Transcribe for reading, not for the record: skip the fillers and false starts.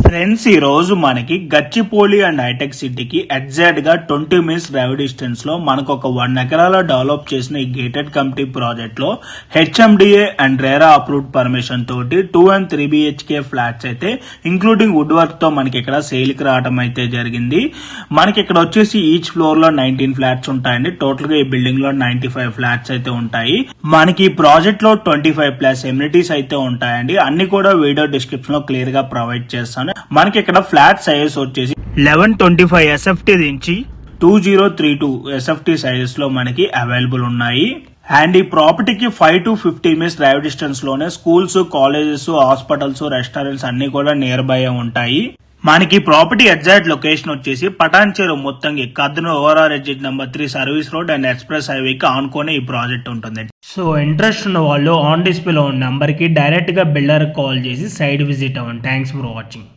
Friends, ఈ రోజు మనకి గచ్చిపోలి అండ్ హైటెక్ సిటీకి ఎగ్జాక్ట్ గా 20 మినిట్స్ డ్రైవ్ డిస్టెన్స్ లో మనకు ఒక 1 ఎకరాలో డెవలప్ చేసిన ఈ గేటెడ్ కమిటీ ప్రాజెక్ట్ లో HMDA and RERA approved permission తోటి 2 and 3 BHK ఫ్లాట్స్ అయితే ఇంక్లూడింగ్ వుడ్ వర్క్ తో మనకి ఇక్కడ సేల్ కి రావడం అయితే జరిగింది. మనకి ఇక్కడ వచ్చేసి ఈచ్ ఫ్లోర్ లో 19 ఫ్లాట్స్ ఉంటాయండి. టోటల్ గా ఈ బిల్డింగ్ లో 95 ఫ్లాట్స్ అయితే ఉంటాయి. మనకి ఈ ప్రాజెక్ట్ లో 25+ ఎమ్యూనిటీస్ అయితే ఉంటాయండి. అన్ని కూడా వీడియో డిస్క్రిప్షన్ లో క్లియర్ గా ప్రొవైడ్ చేస్తాను. మనకి ఇక్కడ ఫ్లాట్ సైజెస్ వచ్చేసి 1125 SFT నుంచి 2032 SFT సైజెస్ లో మనకి అవైలబుల్ ఉన్నాయి. అండ్ ఈ ప్రాపర్టీకి 5 to 15 మినిట్స్ డ్రైవ్ డిస్టెన్స్ లోనే స్కూల్స్, కాలేజెస్, హాస్పిటల్స్, రెస్టారెంట్స్ అన్ని కూడా నియర్ బై ఉంటాయి. మనకి ప్రాపర్టీ ఎగ్జాక్ట్ లొకేషన్ వచ్చేసి పటాన్చేరు మొత్తంగా Kurnool overall exit number 3 service road and express హైవేకి ఆనుకొని ఈ ప్రాజెక్ట్ ఉంటుంది. సో ఇంట్రెస్ట్ ఉన్న వాళ్ళు ఆన్ డిస్ప్లేలో ఉన్న నెంబర్ కి డైరెక్ట్ గా బిల్డర్ కాల్ చేసి సైట్ విజిట్ అవ్వండి. Thanks for watching.